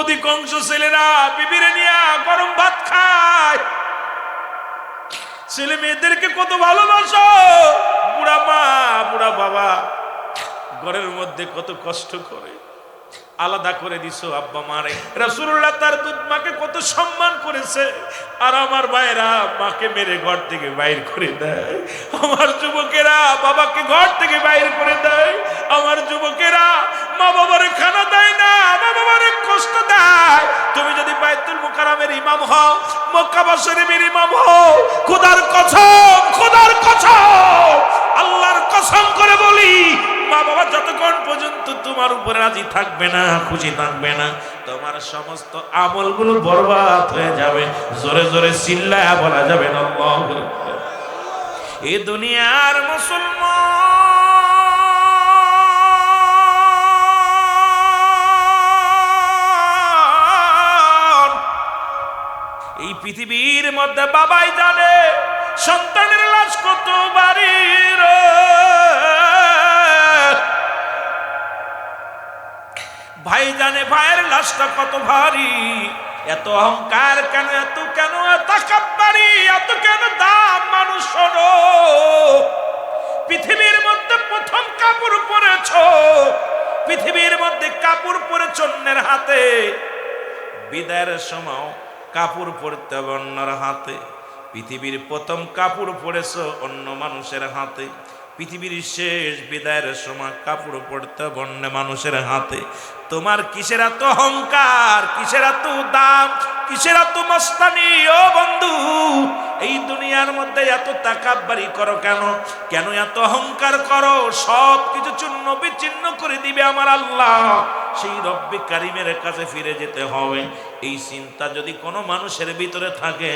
অধিকাংশ ছেলেরা বিবিরে নিয়ে গরম ভাত খায়। ছেলে মেয়েদেরকে কত ভালোবাসো, বুড়া মা বুড়া বাবা ঘরের মধ্যে কত কষ্ট করে আলাদা করে দিছো আব্বা মারে। রাসূলুল্লাহ তার দুধ মাকে কত সম্মান করেছে, আর আমার ভাইরা মাকে মেরে ঘর থেকে বাইর করে দেয়। আমার যুবকেরা বাবাকে ঘর থেকে বাইর করে দেয়। আমার যুবকেরা মা বাবারে খানা দেয় না, মা বাবারে কষ্ট দেয়। তুমি যদি বাইতুল মুকাররমের ইমাম হও, মক্কা শরীফের ইমাম হও, খোদার কসম, খোদার কসম, আল্লাহর কসম করে বলি, মা বাবা যতক্ষণ পর্যন্ত তোমার উপরে রাজি থাকবে না, খুশি থাকবে না, তোমার সমস্ত আমলগুলো বরবাদ হয়ে যাবে। জোরে জোরে চিল্লায়া বলা যাবে না আল্লাহু আকবার। এই দুনিয়ার মুসলমান, এই পৃথিবীর মধ্যে বাবাই জানে সন্তানের লাশ কত বাড়ির, ভাই জানে ভাইয়ের লাশটা কত ভারী। এত অহংকার কেন, এত কেন তাকাব্বুরি, এত কেন দাম মানুষ? শোনো, পৃথিবীর মধ্যে প্রথম কাপড় পরেছো, পৃথিবীর মধ্যে কাপড় পরেছ অন্যের হাতে, বিদায়ের সময় কাপড় পরতে হবে অন্যের হাতে। পৃথিবীর প্রথম কাপড় পরেছো অন্য মানুষের হাতে, পৃথিবীর শেষ বিদায়ের সময় কাপড় পড়তে হবে অন্য মানুষের হাতে। তোমার কিসের এত অহংকার, কিসের এত দাম, কিসের এত মস্তানি? ও বন্ধু, এই দুনিয়ার মধ্যে এত তাকাব্বুরি করো কেন? কেন এত অহংকার করো? সব কিছু চূর্ণ বিচ্ছিন্ন করে দিবে আমার আল্লাহ। সেই রব্বে কারিমের কাছে ফিরে যেতে হবে। এই চিন্তা যদি কোনো মানুষের ভিতরে থাকে,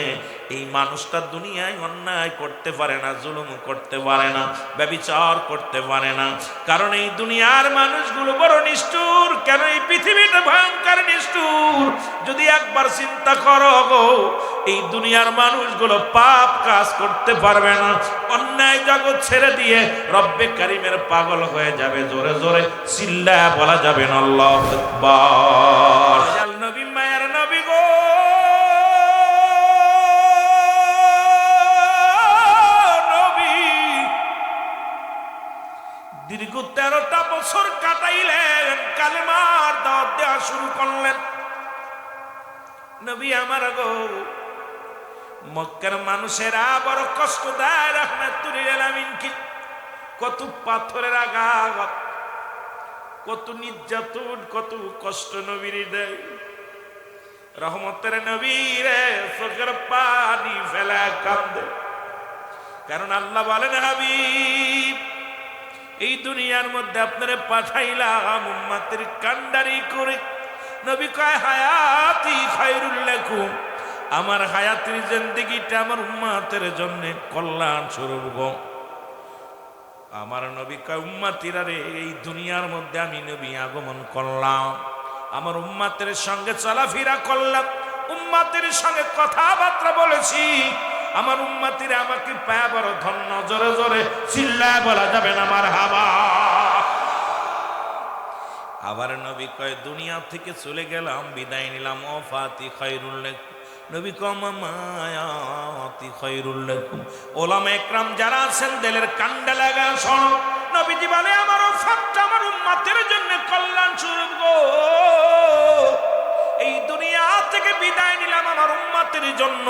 এই মানুষটা দুনিয়ায় অন্যায় করতে পারে না, জুলুম করতে পারে না, ব্যভিচার করতে পারে না। কারণ এই দুনিয়ার মানুষগুলো বড় নিষ্ঠুর। কেন এই পৃথিবীটা ভয়ঙ্কর নিষ্ঠুর? যদি একবার চিন্তা করো গো, এই দুনিয়ার মানুষগুলো পাপ কাজ করতে পারবে না, অন্যায় জগৎ ছেড়ে দিয়ে রব্বে কারিমের পাগল হয়ে যাবে। জোরে জোরে চিল্লায়া বলা যাবে না আল্লাহু আকবার। নবী মায়ের নবী গো, নবী দীর্ঘ 13টা বছর কাটাইলেন, কালেমার দাওয়াত দেওয়া শুরু করলেন। নবী আমার গো, মক্কার মানুষেরা বড় কষ্ট দেয় রাহমাতুল লিল আলামিনকে। কত পাথরের আঘাত, কত নির্যাতন, কত কষ্ট নবীর দেয়। রহমতের নবী রে চোখের পানি ফেলা কান্দে। কারণ আল্লাহ বলেন, হাবিব এই দুনিয়ার মধ্যে আপনারে পাঠাইলাম উম্মতের কান্ডারি করে। নবী কয়, হায়াতি খায়রুল লাকুম, আমার হায়াতের জিন্দেগিটা আমার উম্মতের জন্য কল্যাণ স্বরূপ গো। আমার নবী কয়, উম্মতিরা রে, এই দুনিয়ার মধ্যে আমি নবী আগমন করলাম, আমার উম্মতের সঙ্গে চলাফেরা করলাম, উম্মতের সঙ্গে কথাবার্তা বলেছি। আমার উম্মতিরা আমাকে পায়া বড় ধন্য। জোরে জোরে চিল্লায় বলা যাবে না মারহাবা। আবার নবী কয়, দুনিয়া থেকে চলে গেলাম, বিদায় নিলাম, ওয়াফাতি খায়রুল লাকুম। নবী কয়, মামায়াতি খায়রুল লাকুম। ওলামা একরাম যারা আছেন দিলের কান্ডা লাগা শোনো, নবীজি বলে, আমার ওয়াফাতটা আমার উম্মতের জন্য কল্যাণ স্বরূপ গো। এই দুনিয়া থেকে বিদায় নিলাম আমার উম্মতের জন্য।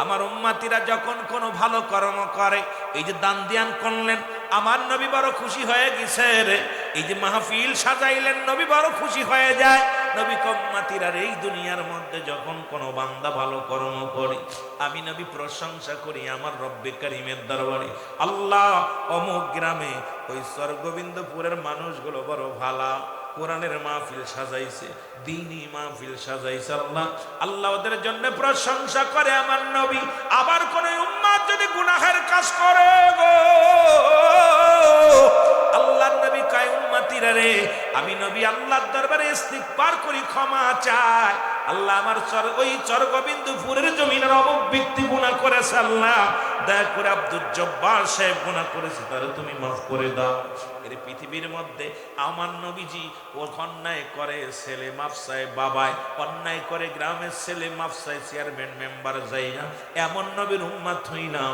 আমার উম্মতিরা যখন কোনো ভালো কর্ম করে, এই যে দান দিয়ান করলেন, আমার নবী বড় খুশি হয়ে গেছে রে। এই যে মাহফিল সাজাইলেন, নবী বড় খুশি হয়ে যায়। নবী উম্মতিরা এই দুনিয়ার মধ্যে যখন কোনো বান্দা ভালো কর্ম করে, আমি নবী প্রশংসা করি আমার রব্বে কারিমের দরবারে। আল্লাহ অমুক গ্রামে ওই স্বর্গবিন্দুপুরের মানুষগুলো বড় ভালা, কোরআনের মাহফিল সাজাইছে, দ্বীনি মাহফিল সাজাইছে। আল্লাহ আল্লাহ ওদের জন্য প্রশংসা করে আমার নবী। আবার কোন উম্মত যদি গুনাহের কাজ করে গো, আল্লাহর নবী কয়, উম্মতিরা রে, আমি নবী আল্লাহর দরবারে ইস্তিগফার করি, ক্ষমা চাই। আল্লাহ আমার ওই চরগোবিন্দপুরের জমিনের অমুক ব্যক্তি গুনাহ করেছে, আল্লাহ দয়া করে আব্দুল জব্বার সাহেব গুনাহ করেছে, তারে তুমি মাফ করে দাও। এর পৃথিবীর মধ্যে আমার নবীজি ও অন্যায় করে ছেলে মাফ চায় বাবায়, অন্যায় করে গ্রামের ছেলে মাফ চায় চেয়ারম্যান মেম্বার যাই না, এমন নবীর উম্মত হই না।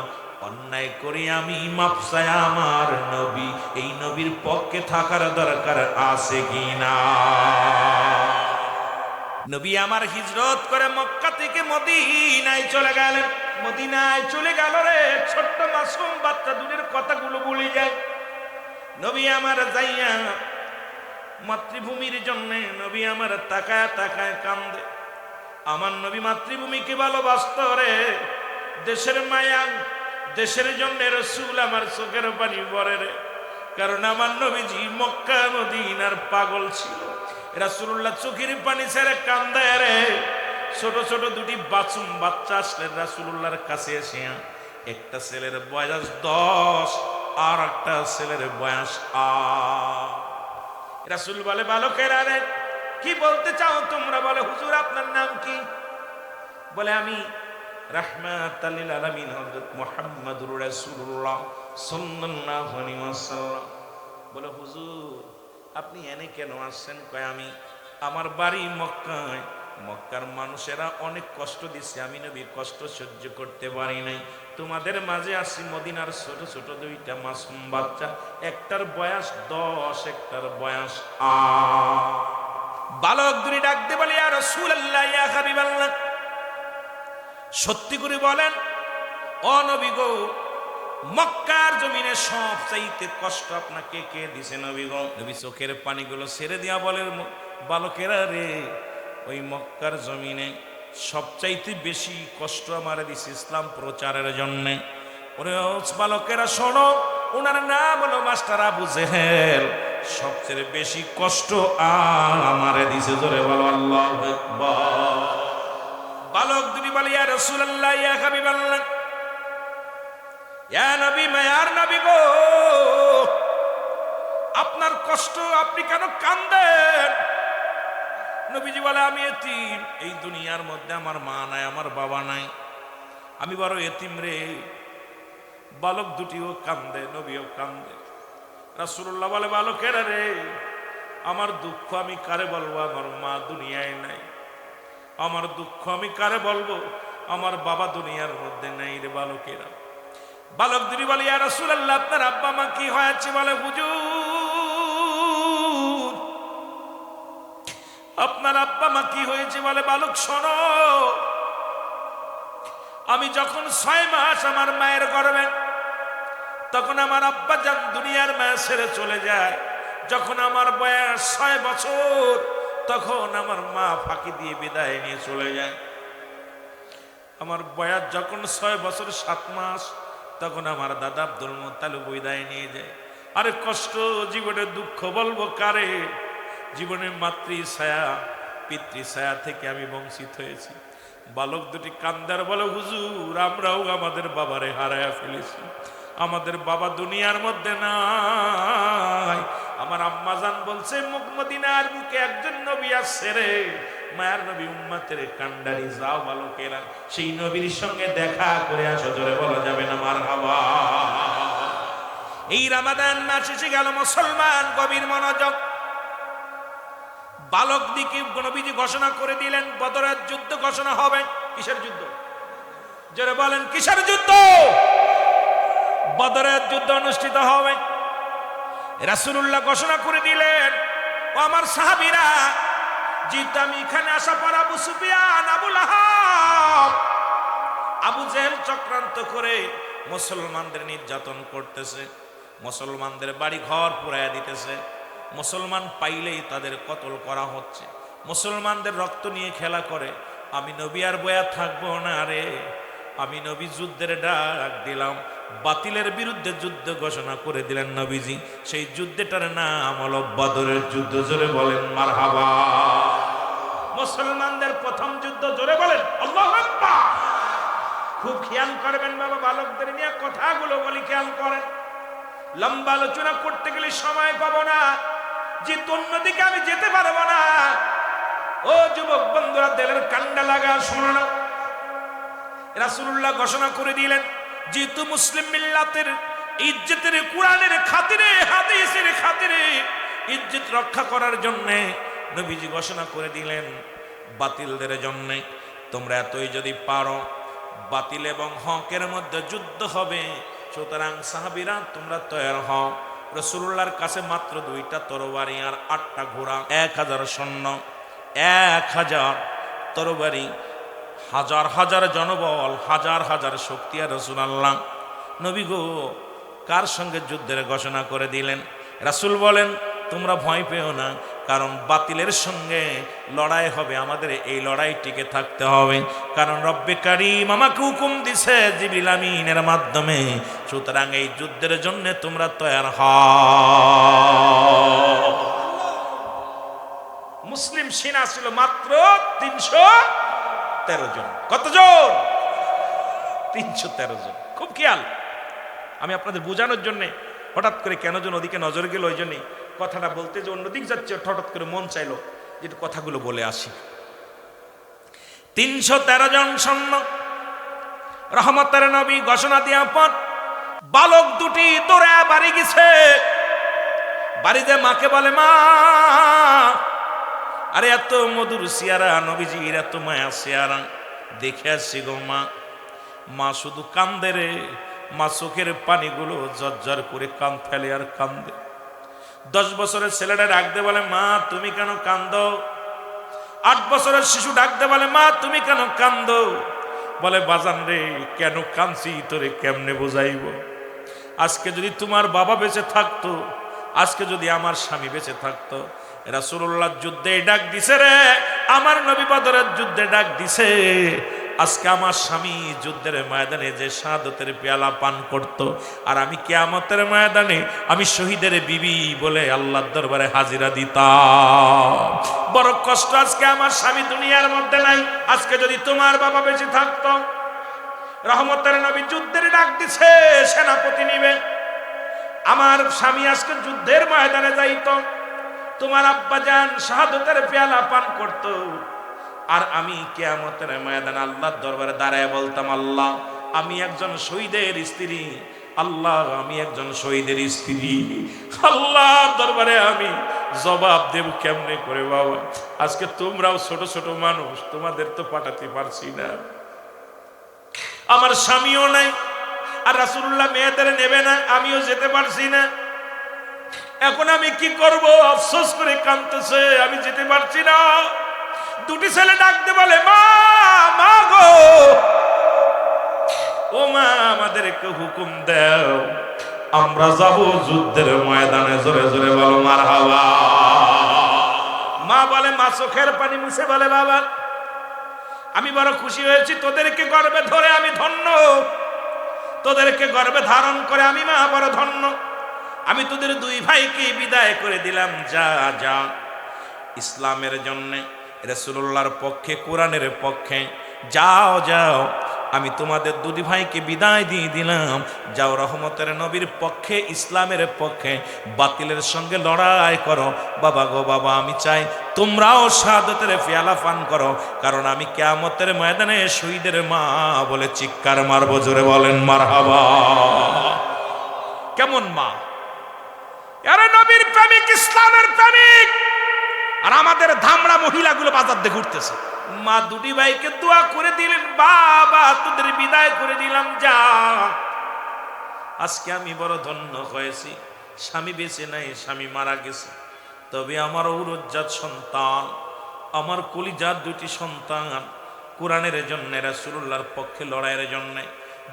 অন্যায় করি আমি মাফ চাই আমার নবী, এই নবীর পক্ষে থাকার দরকার আছে কিনা? নবী আমার হিজরত করে মক্কা থেকে মদিনায় চলে গেলেন। মদিনায় চলে গেল রে, ছোট্ট মাসুম বাচ্চা দুনের কথাগুলো ভুলে যায়। নবী আমার যাইয়া মাতৃভূমির জন্য নবী আমার তাকায় তাকায় কান্দে। আমার নবী মাতৃভূমিকে ভালোবাসত রে, দেশের মায়া, দেশের জন্য রাসূল আমার চোখের পানি পড়ে রে, কারণ আমার নবীজি মক্কা মদিনার পাগল ছিল। রাসূলুল্লাহ চোখের পানি ছেড়ে কান্দে রে। ছোট ছোট দুটি বাচুম বাচ্চা আসলেন রাসূলুল্লাহর কাছে এসে, একটা ছেলের বয়স 10 আর একটা ছেলের বয়স 8। রাসূল বলে, বালকেরা রে কি বলতে চাও তোমরা? বলে, হুজুর আপনার নাম কি? বলে, আমি রাহমাতাল লিল আলামিন হযরত মুহাম্মদুর রাসূলুল্লাহ সাল্লাল্লাহু আলাইহি ওয়াসাল্লাম। বলে, হুজুর আপনি এনে কেন আসছেন? কয়, আমি আমার বাড়ি মক্কায়, মক্কার মানুষেরা অনেক কষ্ট দিচ্ছে, আমি নবীর কষ্ট সহ্য করতে পারি নাই, তোমাদের মাঝে আসি। মদিনার ছোট ছোট দুইটা মাসুম বাচ্চা, একটার বয়স 10, একটার বয়স 8। বালক দুই ডাক দিয়ে বলে, ইয়া রাসূলুল্লাহ, ইয়া হাবিবাল্লাহ, সত্যি করে বলেন ও নবী গো, মক্কার জমিনে সব চাইতে কষ্ট আপনাকে কে দিছে নবী গো? নবী চোখের পানিগুলো ছেড়ে দিয়া বলেন, বালকেরা রে, ওই মক্কার জমিনে সবচাইতে বেশি কষ্ট আমার দিছে ইসলাম প্রচারের জন্যে। ওরে বালকেরা শোনো, ওনার নাম হলো মাস্টার আবু জেহেল, সবচেয়ে বেশি কষ্ট আমারে দিছে। জোরে বলো আল্লাহু আকবার। বালক দুটি বলে, ইয়া রাসূলুল্লাহ, ইয়া হাবিবাল্লাহ, ইয়া নবী, মায়ার নবী গো, আপনার কষ্ট, আপনি কেন কান্দেন? নবীজি বলে, আমি এতিম, এই দুনিয়ার মধ্যে আমার মা নাই, আমার বাবা নাই, আমি বড় এতিম রে। বালক দুটিও কান্দে, নবীও কান্দে। রাসূলুল্লাহ বলে, বালকেরা রে, আমার দুঃখ আমি কারে বলবো? আমার মা দুনিয়ায় নাই। আমার দুঃখ আমি কারে বলবো? আমার বাবা দুনিয়ার মধ্যে নাই রে। বালকেরা, বালক দুটি বলে, ইয়া রাসূলুল্লাহ, আপনার আব্বা মা কি হয়েছে? বলে, হুজুর আপনার আব্বা মা কি হয়েছে? বলে, বালক শোনো, আমি যখন 6 মাস আমার মায়ের গর্ভে, তখন আমার আব্বা জান দুনিয়ার মায়া ছেড়ে চলে যায়। যখন আমার বয়স 6 বছর, তখন আমার মা ফাঁকি দিয়ে বিদায় নিয়ে চলে যায়। আমার বয়স যখন 6 বছর 7 মাস, তখন আমার দাদা আব্দুল মুত্তালিব বিদায় নিয়ে যায়। আরে কষ্ট, জীবনের দুঃখ বলবো কারে? জীবনের মাতৃ ছায়া, পিতৃ ছায়া থেকে আমি বঞ্চিত হয়েছি। বালক দুটি কান্দার বলে, হুজুর আমরাও আমাদের বাবারে হারায়া ফেলেছি, আমাদের বাবা দুনিয়ার মধ্যে নাই। আমার আম্মা জান বলছে, মদিনার বুকে একজন নবী আসছে রে, মায়ার নবী উম্মতের কান্ডারি, যাও বালকেরা সেই নবীর সঙ্গে দেখা করে আসো। জোরে বলা যাবে না মারহাবা। এই রমাদান মাস এসে গেল, মুসলমান গভীর মনোযোগ। বালক দিকে নবীজি ঘোষণা করে দিলেন, বদরের যুদ্ধ ঘোষণা হবে। কিসের যুদ্ধ? জোরে বলেন, কিসের যুদ্ধ? বদরের যুদ্ধ অনুষ্ঠিত হবে। রাসূলুল্লাহ ঘোষণা করে দিলেন, ও আমার সাহাবীরা, যেহেতু আমি এখানে আসা পর আবু সুফিয়ান, আবু লাহাব, আবু জেহেল চক্রান্ত করে মুসলমানদের নির্যাতন করতেছে, মুসলমানদের বাড়ি ঘর পুড়াইয়া দিতেছে, মুসলমান পাইলেই তাদের কতল করা হচ্ছে, মুসলমানদের রক্ত নিয়ে খেলা করে। আমি নবী আর বয়া থাকবো না রে। আমি নবী যুদ্ধের ডাক দিলাম, বাতিলের বিরুদ্ধে যুদ্ধ ঘোষণা করে দিলেন নবীজি। সেই যুদ্ধটার নাম হলো বদরের যুদ্ধ। জোরে বলেন মারহাবা। মুসলমানদের প্রথম যুদ্ধ। জোরে বলেন আল্লাহু আকবার। খুব খেয়াল করবেন বাবা, বালকদের নিয়ে কথাগুলো বলি, খেয়াল করেন। লম্বা আলোচনা করতে গেলে সময় পাবো না, যে অন্যদিকে আমি যেতে পারবো না। ও ও যুবক বন্ধুরা, দেলের কান্ডা লাগা শোনো না। রাসূলুল্লাহ ঘোষণা করে দিলেন, যেহেতু মুসলিম মিল্লাতের ইজ্জতের, কোরআনের খাতিরে, হাদিসের খাতিরে ইজ্জত রক্ষা করার জন্য নবীজি ঘোষণা করে দিলেন, বাতিলদের জন্য তোমরা এতই যদি পারো, বাতিল এবং হকের মধ্যে যুদ্ধ হবে। সুতরাং সাহাবীরা তোমরা তৈরি হও। রাসূলুল্লাহর কাছে মাত্র 2টা তরবারি আর 8টা ঘোড়া, 1000 সৈন্য, 1000 তরবারি, হাজার হাজার জনবল, হাজার হাজার শক্তি। আর রাসূলুল্লাহ নবী গো কার সঙ্গে যুদ্ধের ঘোষণা করে দিলেন? রাসূল বলেন, তোমরা ভয় পেও না, কারণ বাতিলের সঙ্গে লড়াই হবে, আমাদের এই লড়াই টিকে থাকতে হবে। কারণ রব্বে কারীম আমাকে হুকুম দিছে জিবরিল আমিনের মাধ্যমে। সুতরাং এই যুদ্ধের জন্য তোমরা তৈরি হও। মুসলিম সেনা ছিল মাত্র 313 জন। কতজন? 313 জন। খুব খেয়াল, আমি আপনাদের বোঝানোর জন্য হঠাৎ করে কেন যেন ওদিকে নজর গেল, ওই জন্যই কথাটা বলতে যে অন্যদিক যাচ্ছে, হঠাৎ করে মন চাইলো যে কথাগুলো বলে আসি। 313 জন সৈন্য। রহমতের নবী ঘোষণা দেওয়া পর বালক দুটি দৌড়ে বাড়ি গেছে। বাড়িতে মাকে বলে, মা আরে এত মধুর চেহারা নবীজির, এত মায়া চেহারা দেখে আসছি গো মা। মা শুধু কান্দে রে, মা চোখের পানিগুলো ঝরঝর করে কান ফেলে আর কান্দে। 10 বছরের ছেলেটা ডাকতে বলে, মা তুমি কেন কান্দো? 8 বছরের শিশু ডাকতে বলে, মা তুমি কেন কান্দো? বলে, বাজান রে কেন কাঁদছি তোরে কেমনে বুঝাইব? আজকে যদি তোমার বাবা বেঁচে থাকতো, আজকে যদি আমার স্বামী বেঁচে থাকতো। রাসূলুল্লাহ যুদ্ধে ডাক দিছে রে, আমার নবী বদরের যুদ্ধে ডাক দিছে। আজকে আমার স্বামী যুদ্ধের ময়দানে যে শাহাদাতের পেয়ালা পান করত, আর আমি কিয়ামতের ময়দানে আমি শহীদের বিবি বলে আল্লাহর দরবারে হাজিরা দিতাম। বড় কষ্ট, আজকে আমার স্বামী দুনিয়ার মধ্যে নাই। আজকে যদি তোমার বাবা বেঁচে থাকতো। রহমতের নবী যুদ্ধের ডাক দিছে, সেনাপতি নিবে। আমার স্বামী আজকে যুদ্ধের ময়দানে যাইতো, তোমার আব্বা জান শাহাদাতের পেয়ালা পান করত, আর আমি কিয়ামতের ময়দানে আল্লাহর দরবারে দাঁড়ায় বলতাম, আল্লাহ আমি একজন শহীদের স্ত্রী, আল্লাহ আমি একজন শহীদের স্ত্রী। আল্লাহর দরবারে আমি জবাব দেব কেমনে করে বাবা? আজকে তোমরাও ছোট ছোট মানুষ, তোমাদের তো পাঠাতে পারছি না, আমার স্বামীও নাই, আর রাসূলুল্লাহ মেয়েদের নেবে না, আমিও যেতে পারছি না। এখন আমি কি করব? আফসোস করে কাঁদতেছে, আমি যেতে পারছি না। দুটি ছেলে ডাকতে বলে, মা মা গো, ও মা আমাদেরকে হুকুম দাও, আমরা যাব যুদ্ধের ময়দানে। জোরে জোরে বলো মারহাবা। মা বলে, মা চোখের পানি মুছে বলে, বাবা আমি বড় খুশি হয়েছি, তোদেরকে গর্বে ধরে আমি ধন্য, তোদেরকে গর্বে ধারণ করে আমি মা বড় ধন্য। আমি তোদের 2 ভাইকে বিদায় করে দিলাম, যা যা ইসলামের জন্য, রাসূলুল্লাহর পক্ষে, কোরআনের পক্ষে যাও যাও। আমি তোমাদের 2 ভাইকে বিদায় দিয়ে দিলাম, যাও রহমতের নবীর পক্ষে, ইসলামের পক্ষে বাতিলের সঙ্গে লড়াই করো। বাবা গো বাবা, আমি চাই তোমরাও শাহাদাতের পেয়ালা পান করো, কারণ আমি কিয়ামতের ময়দানে শহীদের মা বলে চিৎকার মারবো। জোরে বলেন মারহাবা। কেমন মা? আরে নবীর প্রেমিক, ইসলামের প্রেমিক, আর আমাদের ধামড়া মহিলাগুলো বাজার দিয়ে ঘুরতেছে। মা 2 ভাইকে দোয়া করে দিলেন, বাবা তোদের বিদায় করে দিলাম, যা। আজকে আমি বড় ধন্য হয়েছি, স্বামী বেঁচে নাই, স্বামী মারা গেছে, তবে আমার ঔরজাত সন্তান, আমার কলিজাত 2টি সন্তান কোরআনের জন্য, রাসূলুল্লাহর পক্ষে লড়াইয়ের জন্য,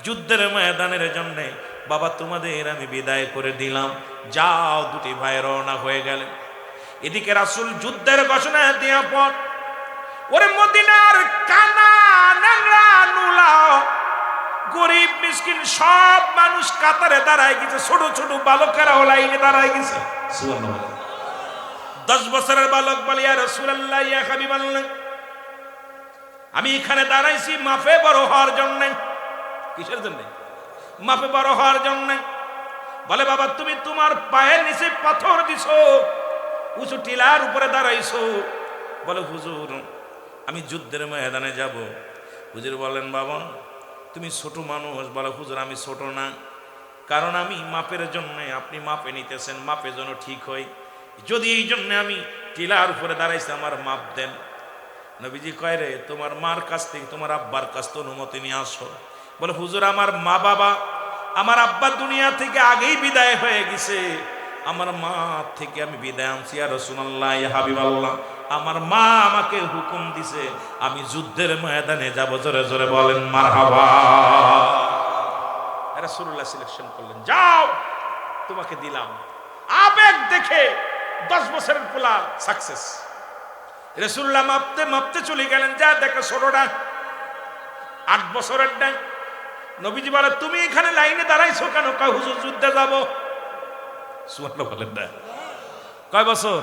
যুদ্ধের ময়দানের জন্য, বাবা তোমাদের আমি বিদায় করে দিলাম, যাও। 2 ভাই রওনা হয়ে গেলেন। এদিকে রাসূল যুদ্ধের ঘোষণা দেওয়া পর ওরে মদিনার কানা নাংরা নুলা গরিব মিসকিন সব মানুষ কাতারে দাঁড়ায় গেছে, ছোট ছোট বালকেরাও লাইনে দাঁড়ায় গেছে। সুবহানাল্লাহ। 10 বছরের বালক বলে, ইয়া রাসূলুল্লাহ, ইয়া হাবিবাল্লাহ, আমি এখানে দাঁড়াইছি মাফে বড় হওয়ার জন্য। কিসের জন্য? মাফে বড় হওয়ার জন্য। বলে, বাবা তুমি তোমার পায়ের নিচে পাথর দিছো, উঁচু টিলার উপরে দাঁড়াইছো, বলে হুজুর আমি যুদ্ধের ময়দানে যাব। হুজুর বলেন বাবা তুমি ছোট মানুষ। বলে হুজুর আমি ছোট না, কারণ আমি মাপের জন্য, আপনি মাপে নিতেছেন, মাপের জন্য ঠিক হয়, যদি এই জন্য আমি টিলার উপরে দাঁড়াইছি আমার মাপ দেন। নবীজি কয় রে তোমার মার কাছ থেকে, তোমার আব্বার কাছ থেকে অনুমতি নিয়ে আসো। বলে হুজুর আমার মা বাবা, আমার আব্বা দুনিয়া থেকে আগেই বিদায় হয়ে গেছে, আমার মা থেকে আমি বিদায় আনছি। ইয়া রাসূলুল্লাহ, ইয়া হাবিবাল্লাহ, আমার মা আমাকে হুকুম দিছে আমি যুদ্ধের ময়দানে যাব। জোরে জোরে বলেন মারহাবা। রাসূলুল্লাহ সিলেকশন করলেন, যাও তোমাকে দিলাম। আবেগ দেখে 10 বছরের পোলা সাকসেস। রাসূলুল্লাহ মাপতে মাপতে চলে গেলেন, যা দেখো ছোটটা 8 বছরের নাই। নবীজি বলে তুমি এখানে লাইনে দাঁড়াইছো কেন? কয় হুজুর যুদ্ধে যাব। সুবহানাল্লাহ বলেন না। কয় বছর?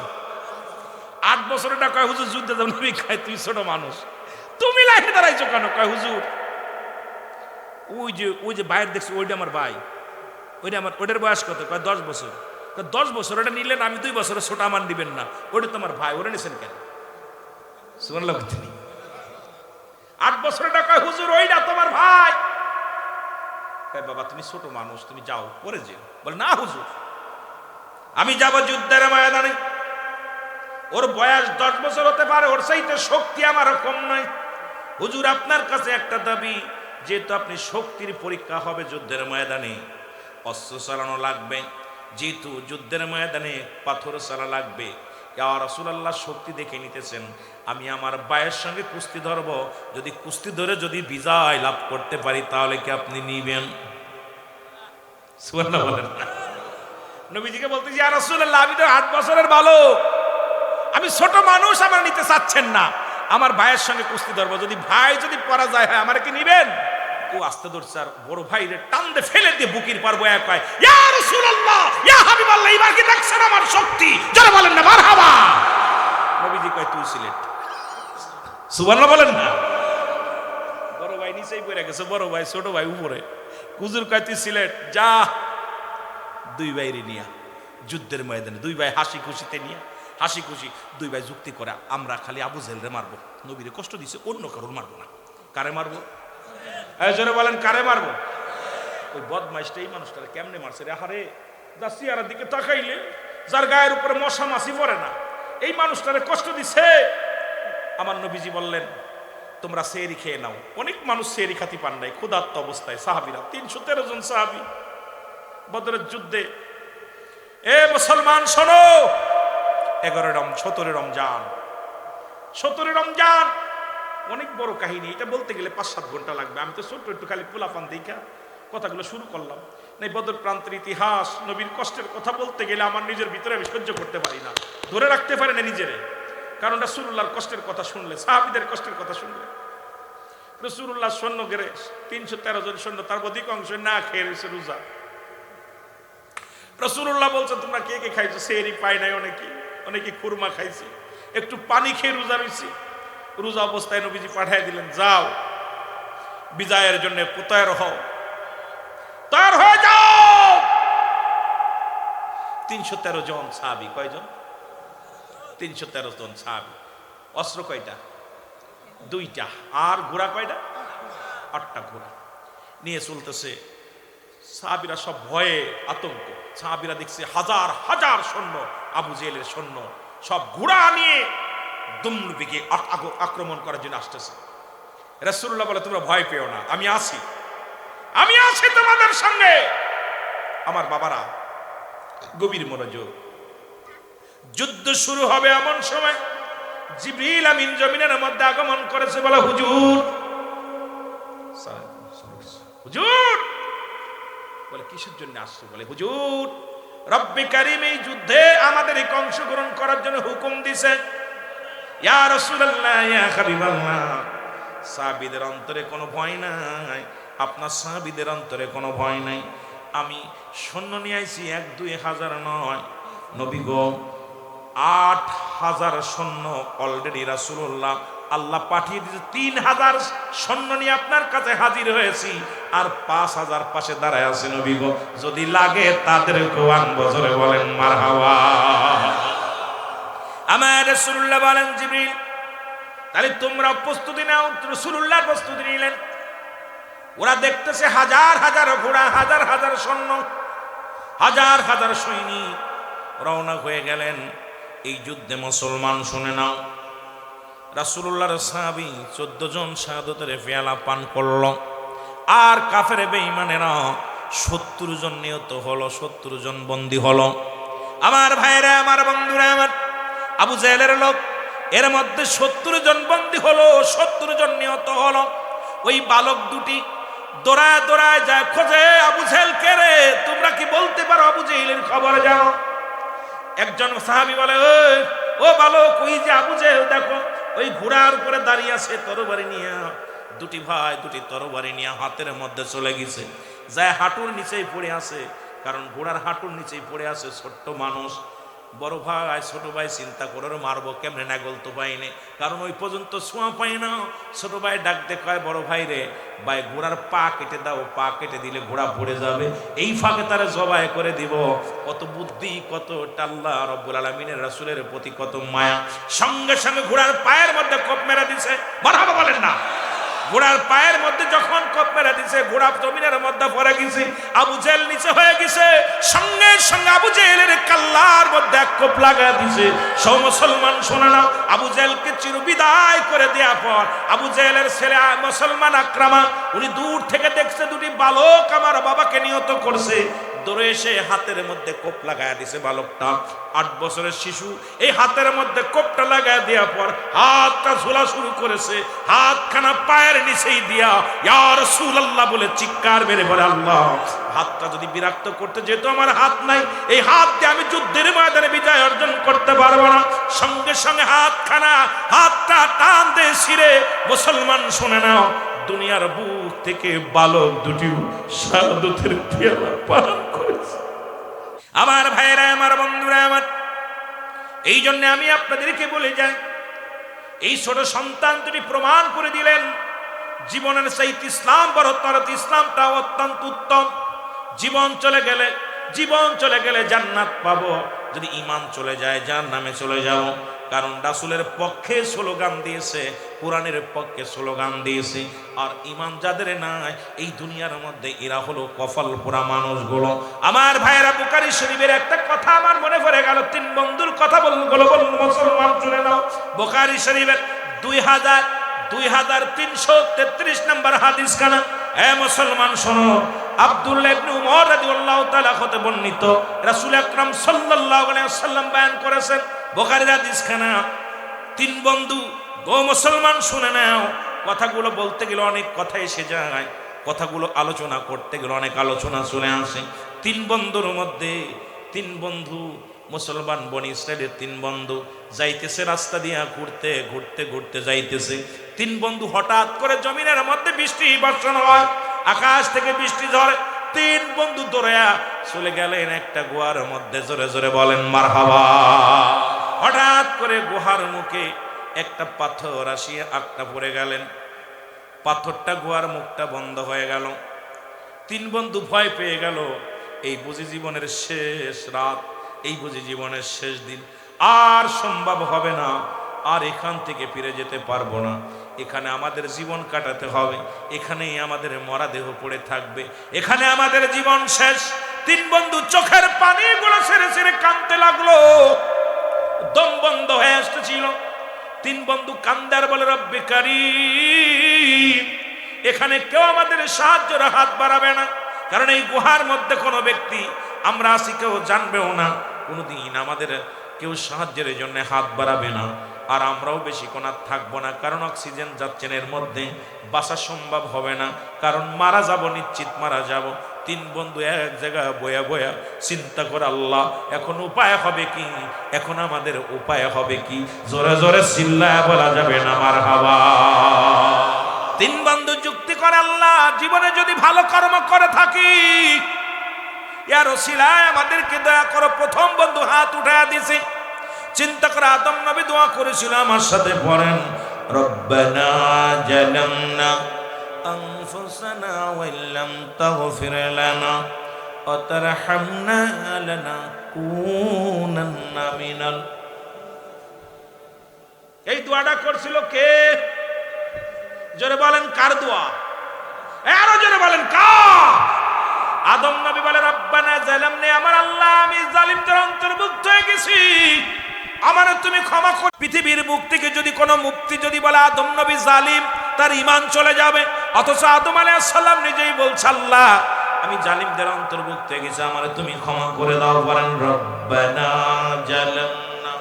8 বছরটা। কয় হুজুর যুদ্ধে যাব। নবী কয় তুই ছোট মানুষ, তুমি লাইনে দাঁড়াইছো কেন? কয় হুজুর ওই যে বাইরে দেখছি ওইটা আমার ভাই, ওইটা আমার, ওইটার বয়স কত? কয় 10 বছর। 10 বছর ওটা নিলেন, আমি 2 বছরের ছোট আমার দিবেন না, ওইটা তো আমার ভাই, ওরা নিছেন কেন? সুবহানাল্লাহ। 8 বছরটা। কয় হুজুর ওইটা তোমার ভাই। কয় বাবা তুমি ছোট মানুষ, তুমি যাও পরে যেও। বলে না হুজুর আমি যাব যুদ্ধের ময়দানে। ওর বয়স 10 বছর হতে পারে, ওর চাইতে শক্তি আমার কম নয়। হুজুর আপনার কাছে একটা দাবি, যেহেতু আপনি শক্তির পরীক্ষা হবে যুদ্ধের ময়দানে, অস্ত্র চালানো লাগবে, যেহেতু যুদ্ধের ময়দানে পাথর চালা লাগবে, ইয়া রাসূলুল্লাহ শক্তি দেখে নিতেছেন, আমি আমার ভাইয়ের সঙ্গে কুস্তি ধরব, যদি কুস্তি ধরে যদি বিজয় লাভ করতে পারি তাহলে কি আপনি নিবেন? সুবহানাল্লাহ বলেন না। নবীজিকে বলতে ইয়া রাসূলুল্লাহ আমি তো 8 বছরের বালক, আমি ছোট মানুষ, আমার নিতে চাচ্ছেন না, আমার ভাইয়ের সঙ্গে কুস্তি ধরবো, যদি ভাই যদি পরাজয় হয় আমার কি নিবেন? ও আস্তে ধরছে আর বড় ভাইরে টান দিয়ে ফেলে দিয়ে বুকির পারবো এক পায়, ইয়া রাসূলুল্লাহ ইয়া হাবিবাল্লাহ এবার কি দেখছেন আমার শক্তি? যারা বলেন না মারহাবা। নবীজি কয় তুই সিলেট। সুবহানাল্লাহ বলেন না। বড় ভাই নিচেই পড়ে গেছে, বড় ভাই ছোট ভাই উপরে। হুজুর কয় তুই সিলেট যা। 2 ভাইরে নিয়া যুদ্ধের ময়দানে 2 ভাই হাসি খুশিতে নিয়ে, হাসি খুশি 2 ভাই যুক্তি করে আমরা খালি আবু জেহেলরে মারবো, নবীরে কষ্ট দিছে, অন্য কারোর মারবো না। কারে মারবো? জোরে বলেন কারে মারবো? ওই বদমাইশটা এই মানুষটারে কেমনে মারছে রে? আহারে যার চেহারার দিকে তাকাইলে যার গায়ের উপরে মশা মাছি পড়ে না, এই মানুষটারে কষ্ট দিছে। আমার নবীজি বললেন তোমরা সেহরি খেয়ে নাও। অনেক মানুষ সেহরি খাতি পান নাই, ক্ষুধার্ত অবস্থায় সাহাবীরা 313 জন সাহাবী বদরের যুদ্ধে। এ মুসলমান শোনো, 17 রমজান, 17 রমজান অনেক বড় কাহিনী, এটা বলতে গেলে 5-7 ঘন্টা লাগবে। আমি তো ছোট্ট একটু খালি পোলাপান দেখা কথাগুলো শুরু করলাম। নাই বদর প্রান্তের ইতিহাস, নবীর কষ্টের কথা বলতে গেলে আমার নিজের ভিতরে আমি সহ্য করতে পারি না, ধরে রাখতে পারি না নিজেরে। কারণ রাসূলুল্লাহর কষ্টের কথা শুনলে, সাহাবীদের কষ্টের কথা শুনলে, রাসূলুল্লাহ সৈন্য গেরে 313 জন সৈন্য, তার অধিকাংশ না খেয়ে রয়েছে রোজা। রাসূলুল্লাহ বলছে তোমরা কে কে খাইছো? সেহরি পাই নাই, অনেকে খুরমা খাইছে, একটু পানি খেয়ে রোজা রয়েছে। রোজা অবস্থায় নবীজি পাঠিয়ে দিলেন, যাও বিজয়ের জন্য তৈয়ার হও, তৈয়ার হয়ে যাও। 313 জন সাহাবী। কয়জন? 313 জন সাহাবী। অস্ত্র কয়টা? 2টা। আর ঘোড়া কয়টা? 8টা ঘোড়া নিয়ে চলতেছে। সাহাবীরা সব ভয়ে আতঙ্ক। সাহাবীরা দেখছে হাজার হাজার সৈন্য, আবু জেহেলের সৈন্য সব ঘোড়া নিয়ে দুমড়ুবিকে আক্রমণ করার জন্য আসতেছে। রাসূলুল্লাহ বলে তোমরা ভয় পেও না, আমি আছি তোমাদের সঙ্গে। আমার বাবারা গভীর মনোযোগ। যুদ্ধ শুরু হবে এমন সময় জিবরিল আমিন জমিনের মধ্যে আগমন করেছে। বলে হুজুর, হুজুর। বলে কিসের জন্য আসছো? বলে হুজুর রব্বে কারীম এই যুদ্ধে আমাদের অংশগ্রহণ করার জন্য হুকুম দিছে। ইয়া রাসূলুল্লাহ ইয়া হাবিবাল্লাহ, সাহাবীদের অন্তরে কোনো ভয় নাই, আপনার সাহাবীদের অন্তরে কোনো ভয় নাই। আমি সৈন্য নিয়ে আইছি 1-2 হাজার নয়, নবী গো 8,000 সৈন্য অলরেডি রাসূলুল্লাহ আল্লাহ পাঠিয়ে দিয়েছে। 3,000 সৈন্য নিয়ে আপনার কাছে হাজির হয়েছি, আর 5,000 পাশে দাঁড়ায় আছে নবী গো, যদি লাগে তাদেরকেও আনবো। জোরে বলেন মারহাবা। আমার রাসূলুল্লাহ বলেন জিবরিল তাহলে তোমরা প্রস্তুতি নাও। রাসূলুল্লাহ প্রস্তুতি নিলেন। ওরা দেখতেছে হাজার হাজার ঘোড়া, হাজার হাজার সৈন্য, হাজার হাজার সৈনিক রওনা হয়ে গেলেন এই যুদ্ধে। মুসলমান শুনে নাও, রাসূলুল্লাহর সাহাবী 14 জন শাহাদাতের পেয়ালা পান করল, আর কাফের বেঈমানেরা 70 জন নিহত হলো, 70 জন বন্দী হলো। আমার ভাইরা, আমার বন্ধুরা, আমার আবু জেহেলের লোক, এর মধ্যে 70 জন বন্দী হলো, 70 জন নিহত হলো। ওই বালক দুটি দৌড়ায় দৌড়ায় যায়, খোঁজে আবু জেহেল কে রে, তোমরা কি বলতে পারো আবু জেহেলের খবর জানো? একজন সাহাবী বলে, ও বালক, ওই যে আবু জেহেল দেখো, ওই ঘোড়ার উপরে দাঁড়িয়ে আছে তরবারি নিয়ে। দুটি ভাই দুটি তরবারি নিয়ে হাতের মধ্যে চলে গেছে, যায় হাঁটুর নিচেই পড়ে আছে, কারণ ঘোড়ার হাঁটুর নিচেই পড়ে আছে ছোট্ট মানুষ। বড় ভাই ছোট ভাই চিন্তা করে মারবো কেমনে, না গলতো পাইনি, কারণ ওই পর্যন্ত ছোঁয়া পাই না। ছোট ভাই ডাক দেখায়, বড় ভাই রে, ভাই ঘোড়ার পা কেটে দাও, পা কেটে দিলে ঘোড়া পড়ে যাবে, এই ফাঁকে তারা জবাই করে দিব। কত বুদ্ধি, কত আল্লাহ রব্বুল আলামিনের রাসূলের প্রতি কত মায়া। সঙ্গে সঙ্গে ঘোড়ার পায়ের মধ্যে কোপ মেরে দিছে। মারহাবা বলেন না? ঘোড়ার পায়ের মধ্যে যখন কোপ মেরে দিছে, ঘোড়া জমিনের মধ্যে পড়ে গেছে, আবু জেহেল নিচে হয়ে গেছে। সঙ্গে সঙ্গে আবু জেহেলের কাল্লার মধ্যে এক কোপ লাগায় দিছে। সব মুসলমান শোনে না, আবু জেহেলকে চির বিদায় করে দেওয়ার পর আবু জেহেলের ছেলে মুসলমান আকরামা, উনি দূর থেকে দেখছে দুটি বালক আমার বাবাকে নিহত করছে। দৌড়ে এসে হাতের মধ্যে কোপ লাগায় দিছে। বালকটা 8 বছরের শিশু, এই হাতের মধ্যে কোপটা লাগায় দেওয়ার পর হাতটা ঝোলা শুরু করেছে। হাতখানা পায়ের নিচেই দিয়া ইয়া রাসূলুল্লাহ বলে চিৎকার মেরে বলে, আল্লাহ, হাতটা যদি বিরক্ত করতে, যেহেতু আমার হাত নাই, এই হাত দিয়ে আমি যুদ্ধের ময়দানে বিজয় অর্জন করতে পারবো না। সঙ্গে সঙ্গে হাতটা টান দিয়ে ছিঁড়ে, মুসলমান শুনে নাও, দুনিয়ার বুক থেকে বালক দুটি শাহাদাতের পেয়ালা পান করেছে। আমার ভাইরা, আমার বন্ধুরা, আমার এই জন্য আমি আপনাদেরকে বলে যাই, এই ছোট সন্তান দুটি প্রমাণ করে দিলেন জীবনের চাইতে ইসলাম বড়তর, ইসলামটা অত্যন্ত উত্তম। জীবন চলে গেলে জান্নাত পাবো, যদি ঈমান চলে যায় জাহান্নামে চলে যাবো। কারণ রাসূলের পক্ষে স্লোগান দিয়েছে, কোরআনের পক্ষে স্লোগান দিয়েছে। আর ঈমান যাদের নাই এই দুনিয়ার মধ্যে, এরা হলো কপাল পোড়া মানুষগুলো। আমার ভাইয়েরা, বুখারী শরীফের একটা কথা আমার মনে পড়ে গেল, 3 বন্ধুর কথা বলুন মুসলমান শুনে নাও। বুখারী শরীফের 2333 নম্বর হাদিস খানা। মুসলমান শোনো, আব্দুল্লাহ ইবনে উমর রাদিয়াল্লাহু তাআলা হতে বর্ণিত, রাসূল আকরাম সাল্লাল্লাহু আলাইহি ওয়াসাল্লাম বয়ান করেছেন, বুখারীর হাদিস খানা। 3 বন্ধু, গো মুসলমান শুনে নাও, কথাগুলো বলতে গেলে অনেক কথা এসে যায়, কথাগুলো আলোচনা করতে গেলে অনেক আলোচনা চলে আসে। 3 বন্ধুর মধ্যে 3 বন্ধু মুসলমান বনি ইসরায়েলের 3 বন্ধু যাইতেছে, রাস্তা দিয়ে ঘুরতে যাইতেছে। 3 বন্ধু হঠাৎ করে জমিনের মধ্যে বৃষ্টি বর্ষণ হয়, আকাশ থেকে বৃষ্টি ঝরে। 3 বন্ধু দৌড়ায়া চলে গেলেন একটা গুহার মধ্যে, জোরে জোরে বলেন মারহাবা। হঠাৎ করে গুহার মুখে একটা পাথর আসিয়া আটকা পড়ে গেলেন। পাথরটা গুহার মুখটা বন্ধ হয়ে গেল। 3 বন্ধু ভয় পেয়ে গেল, এই বুঝি জীবনের শেষ রাত, এই বুঝি জীবনের শেষ দিন, আর সম্ভব হবে না, আর এখান থেকে ফিরে যেতে পারবো না, এখানে আমাদের জীবন কাটাতে হবে, এখানেই আমাদের মরা দেহ পড়ে থাকবে, এখানে আমাদের জীবন শেষ। 3 বন্ধু চোখের পানিগুলো ছেড়ে ছেড়ে কাঁদতে লাগলো, দম বন্ধ হয়ে আসতেছিল। 3 বন্ধু কান্দার বলে, রব্বে কারীম, এখানে কেউ আমাদের সাহায্যের হাত বাড়াবে না, কারণ এই গুহার মধ্যে কোনো ব্যক্তি, আমরা আছি, কেউ জানবেও না, কোনোদিন আমাদের কেউ সাহায্যের জন্য হাত বাড়াবে না, আর আমরাও বেশিক্ষণ আর থাকবো না, কারণ অক্সিজেন যাচ্ছেন, এর মধ্যে বাঁচা সম্ভব হবে না, কারণ মারা যাব, নিশ্চিত মারা যাব। 3 বন্ধু এক জায়গায় বয়া চিন্তা করে, আল্লাহ, এখন উপায় হবে কি, এখন আমাদের উপায় হবে কি? জোরে জোরে চিল্লায় বলা যাবে না মারহাবা। 3 বন্ধু যুক্তি করে, আল্লাহ, জীবনে যদি ভালো কর্ম করে থাকি, ইয়া রাসূলুল্লাহ, আমাদেরকে দয়া করো। প্রথম বন্ধু হাত উঠায়া দিয়েছে। চিন্তা করে আদম নবী দোয়া করেছিল, আমার সাথে পড়েন, রব্বানা জালামনা আনফুসানা ওয়া ইল্লাম তাগফির লানা ওয়া তারহামনা লানাকুনান্না মিনাল এই দোয়াটা করছিল কে? জোরে বলেন কার দোয়া? আরো জোরে বলেন কার? আদম নবী বলে রব্বানা জালামনি, আমার আল্লাহ আমি জালিমদের অন্তর্ভুক্ত হয়ে গেছি, আমারে তুমি ক্ষমা করো। পৃথিবীর মুখ থেকে যদি কোনো মুফতি যদি বলে আদম নবী জালিম, তার ঈমান চলে যাবে। অথচ আদম আলাইহিস সালাম নিজেই বলছে আল্লাহ আমি জালিমদের অন্তর্ভুক্ত হয়ে গেছি, আমারে তুমি ক্ষমা করে দাও। বলেন রব্বানা জালামনা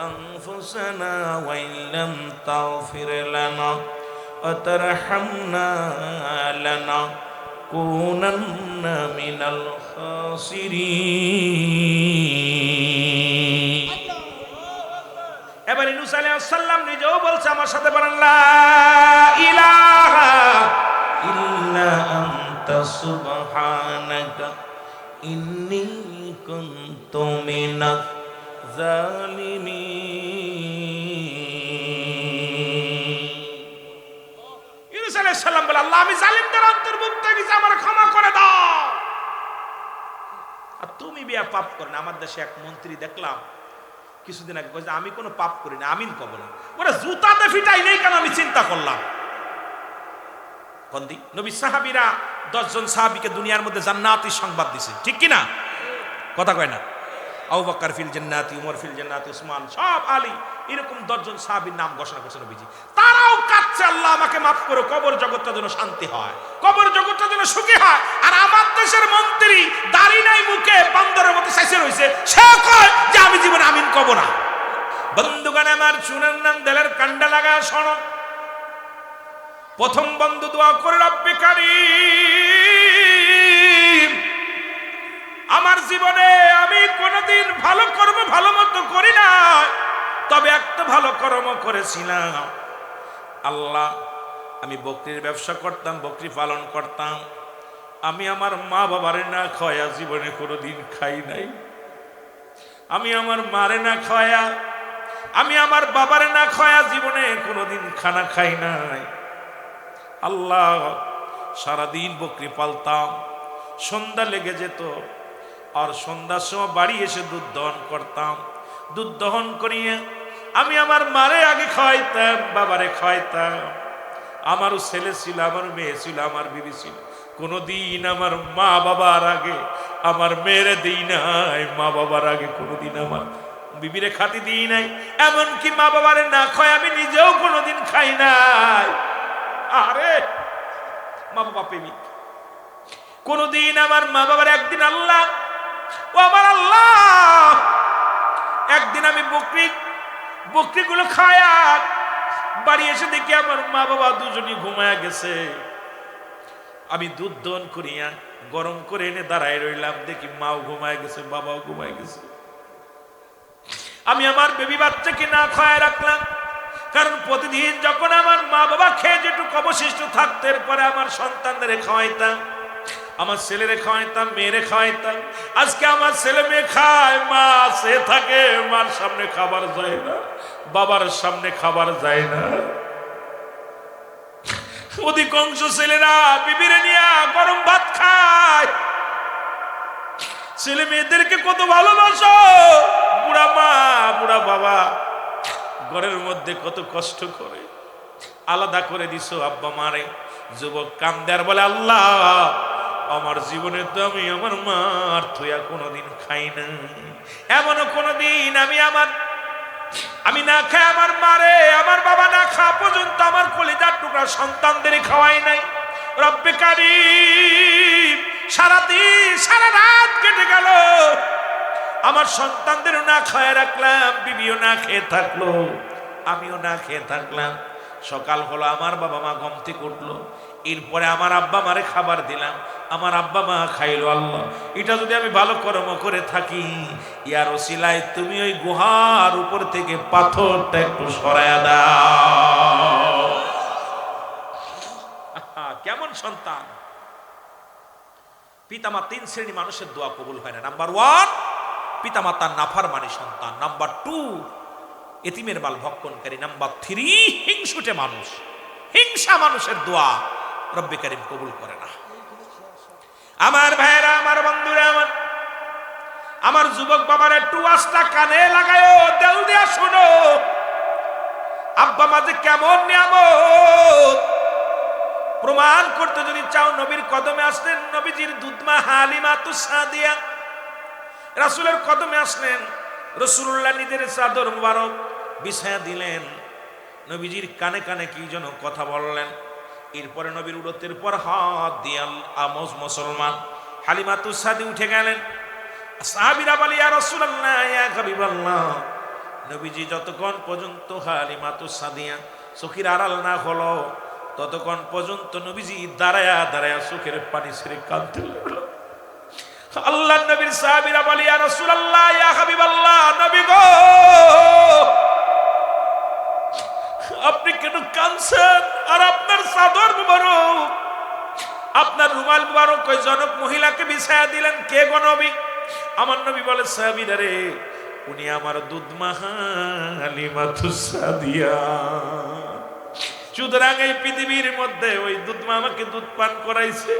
আনফুসানা ওয়া ইল্লাম তাগফির লানা ওয়া তারহামনা লানাকুনান্না মিনাল খাসিরিন। এবার ইউনূস আলাইহিস সালাম নিজেও বলছে, আমার সাথে বলেন লা ইলাহা ইল্লা আনতা সুবহানাকা ইন্নী কুনতু মিনাজ জালিমিন। ইউনূস আলাইহিস সালাম বলে আল্লাহ আমি জালিমদের অন্তর্ভুক্ত হয়ে গেছি, আমারে ক্ষমা করে দাও। আর তুমি বিয়া পাপ করেন। আমার দেশে এক মন্ত্রী দেখলাম কিছুদিন আগে বলছে আমি কোনো পাপ করি না, আমিন কব না। ওরা জুতাতে ফিটাই নেই কেন? আমি চিন্তা করলাম কোন দিন নবী সাহাবীরা 10 জন সাহাবীকে দুনিয়ার মধ্যে জান্নাতের সংবাদ দিছে, ঠিক কি না? কথা কয় না? আবু বকর ফিল জান্নাতি, উমর ফিল জান্নাতি, উসমান, সব আলী, এরকম 10 জন সাহাবীর নাম ঘোষণা করছেন নবীজি। তারাও কাঁদছে আল্লাহ আমাকে মাফ করো, কবর জগৎটা যেন শান্তি হয়, কবর জগৎটা যেন সুখী হয়। আর আমার দেশের মন্ত্রী দাড়ি নাই মুখে বান্দরের মতো চাইছে রইছে, সে কয় যে আমি জীবনে আমিন কব না। বন্ধুগণ আমার শুনেন না, দেলের কান্ডা লাগা শোনো। প্রথম বন্ধু দোয়া করে রব্বে কারীম আমার জীবনে আমি কোনোদিন ভালো কর্ম ভালো মতো করি না, তবে একটা ভালো কর্ম করেছিলাম। আল্লাহ আমি বকরির ব্যবসা করতাম, বকরি পালন করতাম, আমি আমার মা বাবারে না খাওয়া জীবনে কোনোদিন খাই নাই। আমি আমার মারে না খাওয়া, আমি আমার বাবারে না খাওয়া জীবনে কোনোদিন খানা খাই নাই। আল্লাহ সারাদিন বকরি পালতাম, সন্ধ্যা লেগে যেত, আর সন্ধ্যার সময় বাড়ি এসে দুধ দহন করতাম। দুধ দহন করিয়ে আমি আমার মারে আগে খাওয়াইতাম, বাবারে খাওয়াইতাম। আমারও ছেলে ছিল, আমার মেয়ে ছিল, আমার বিবি ছিল। কোনোদিন আমার মা বাবার আগে আমার মেয়েরে দিই নাই, মা বাবার আগে কোনোদিন আমার বিবিরে খাতি দিই নাই। এমনকি মা বাবারে না খায় আমি নিজেও কোনোদিন খাই নাই। আরে মা বাবা প্রেমিক। কোনোদিন আমার মা বাবার একদিন আল্লাহ ও আমার আল্লাহ একদিন আমি বকরিগুলো খায়া বাড়ি এসে দেখি আমার মা বাবা দুজনই ঘুমায়া গেছে। আমি দুধ দহন করিয়া গরম করে এনে দাঁড়ায় রইলাম, দেখি মাও ঘুমায় গেছে, বাবাও ঘুমায় গেছে। আমি আমার বেবি বাচ্চাকে না খাওয়ায় রাখলাম, কারণ প্রতিদিন যখন আমার মা বাবা খেয়ে যেটুকু অবশিষ্ট থাকতে পরে আমার সন্তানদের খাওয়াইতাম, আমার ছেলেরে খাওয়াইতাম, মেয়েরে খাওয়াইতাম। আজকে আমার ছেলে মেয়ে খায়, মা সে থাকে, মার সামনে খাবার যায় না, বাবার সামনে খাবার যায় না। অধিকাংশ ছেলেরা বিবিরে নিয়ে গরম ভাত খায়। ছেলে মেয়েদেরকে কত ভালোবাসো, বুড়া মা বুড়া বাবা ঘরের মধ্যে কত কষ্ট করে আলাদা করে দিছো আব্বা মারে। যুবক কান্দার বলে আল্লাহ আমার জীবনে তো আমি আমার মার থুয়া কোনোদিন খাই না, এমনও কোনোদিন আমি না খাই আমার মারে, আমার বাবা না খাওয়া পর্যন্ত আমার কলিজার টুকরা সন্তানদের খাওয়াই নাই। রব্বে কারীম সারাদিন সারা রাত কেটে গেল, আমার সন্তানদেরও না খাওয়াই রাখলাম, বিবিও না খেয়ে থাকলো, আমিও না খেয়ে থাকলাম। সকাল হলো, আমার বাবা মা ঘুম থেকে উঠলো, এরপরে আমার আব্বা মারে খাবার দিলাম, আমার আব্বা মা খাইলো। আল্লাহ এটা যদি আমি ভালো কর্ম করে থাকি, ইয়ার ওসিলায় তুমি ওই গুহার উপর থেকে পাথরটা একটু সরায়া দাও। কেমন সন্তান! পিতামা 3 শ্রেণী মানুষের দোয়া কবুল হয় না। নাম্বার 1 পিতামাতার নাফরমানি সন্তান, নাম্বার 2 এতিমের বাল ভক্ষণকারী, নাম্বার 3 হিংসুটে মানুষ। হিংসা মানুষের দোয়া রব্বে কারীম কবুল করে না। আমার ভাইরা, আমার বন্ধুরা, আমার যুবক বাবার একটু আস্থা কানে লাগায়ও, দেল দিয়া শোনো। আব্বা মাঝে কেমন নিয়ামত প্রমাণ করতে যদি চাও নবীর কদমে আসলেন, নবীজির দুধমা হালিমাতুস সাদিয়া রাসূলের কদমে আসলেন, রাসূলুল্লাহ নিজের চাদর মুবারক বিছায়া দিলেন, নবীজির কানে কানে কি যেন কথা বললেন। এরপরে নবীর উরতের পর হাত দিয়ে আমজ মুসলমান হালিমাতুস সাদি উঠে গেলেন। সাহাবীরা বলে, ইয়া রাসূলুল্লাহ, ইয়া হাবিবাল্লাহ, নবীজি যতক্ষণ পর্যন্ত হালিমাতুস সাদিয়া চোখের আড়াল না হলো ততক্ষণ পর্যন্ত নবীজি দাঁড়ায়া দাঁড়ায়া চোখের পানি ছেড়ে কাঁদতে লাগলো। আল্লাহর নবীর সাহাবীরা বলে, ইয়া রাসূলুল্লাহ, ইয়া হাবিবাল্লাহ, নবী গো, আপনি কেন কাঁদছেন? আর আপনার চাদর মুবারক, আপনার রুমাল মুবারক ওই জনক মহিলাকে বিছায়া দিলেন, কে গো নবী? আমার নবী বলে, সাহাবীরা রে, উনি আমার দুধমা হালিমাতুস সাদিয়া। সুতরাং এই পৃথিবীর মধ্যে ওই দুধমা আমাকে দুধ পান করাইছে।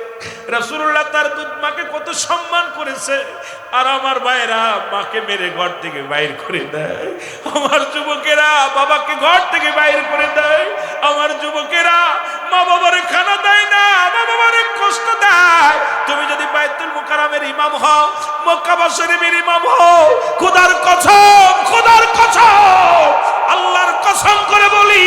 রাসূলুল্লাহ তার দুধমাকে কত সম্মান করেছে। আর আমার ভাইরা মাকে মেরে ঘর থেকে বাইর করে দেয়, আমার যুবকেরা বাবাকে ঘর থেকে বাইর করে দেয়, আমার যুবকেরা মা বাবারে খানা দেয় না, মা বাবারে কষ্ট দেয়। তুমি যদি বাইতুল মুকাররমের ইমাম হও, মক্কা শরীফের ইমাম হও, খোদার কসম, খোদার কসম, আল্লাহর কসম করে বলি,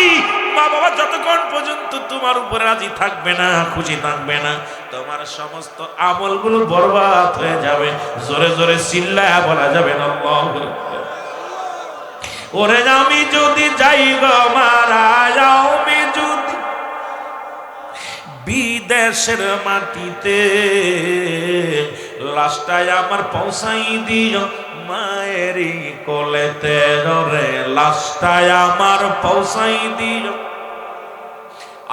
মা বাবা যতক্ষণ পর্যন্ত তোমার উপর রাজি থাকবে না, খুশি থাকবে না, তোমার সমস্ত আমলগুলো বরবাদ হয়ে যাবে। জোরে জোরে চিল্লায়া বলা যাবে না আল্লাহু আকবার। ওরে আমি যদি যাই গো মারা, আমি যদি বিদেশের মাটিতে, লাশটাই আমার পৌঁছাই দিও মায়েরই কোলেতে, রে লাশটাই আমার পৌঁছাই দিও।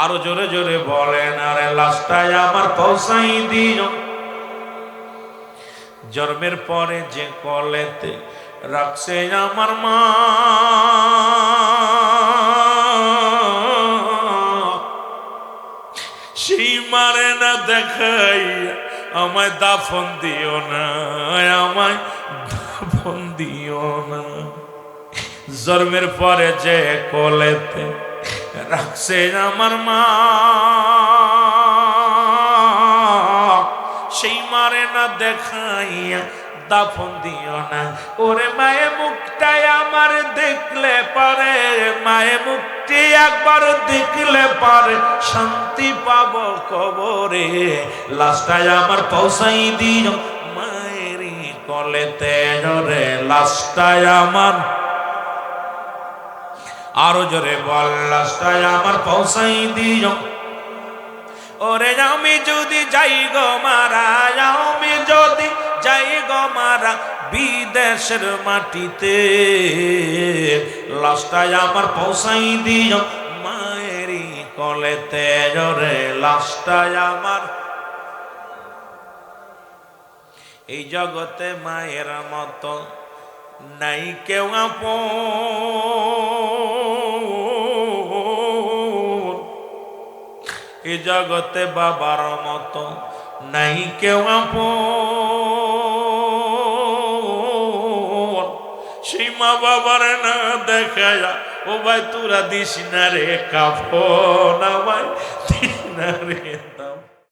আরো জোরে জোরে বলেন, আরে লাশটাই আমার পৌঁছাই দিও। জন্মের পরে যে কোলেতে রাখছে আমার মা, সেই মারে না দেখাই আমায় দাফন দিও না, আমায় দাফন দিও না। জন্মের পরে যে কোলেতে রাখছে আমার মা, সেই মারে না দেখাইয়া দাফন দিও না। ওরে মায়ে মুখটাই আমার দেখলে পারে, মায়ে মুখটি একবার দেখলে পারে শান্তি পাবো কবরে, লাশটাই আমার পৌঁছাই দিও মায়েরই কোলেতে, রে লাশটাই আমার, আরো জোরে বল, লাশটাই আমার পৌঁছাই দিও। ওরে আমি যদি যাই গো মারা, আমি যদি যাই গো মারা বিদেশের মাটিতে, লাশটাই আমার পৌঁছাই দিও মায়েরই কোলেতে, রে লাশটাই আমার। এই জগতে মায়ের মতো নাই কেউ আপন, এই জগতে বাবার মতো নাই কেউ আপন। সেই মা বাবার না দেখায়া ও ভাই তোরা দিস না রে কাফন, আমায় দিস না রে।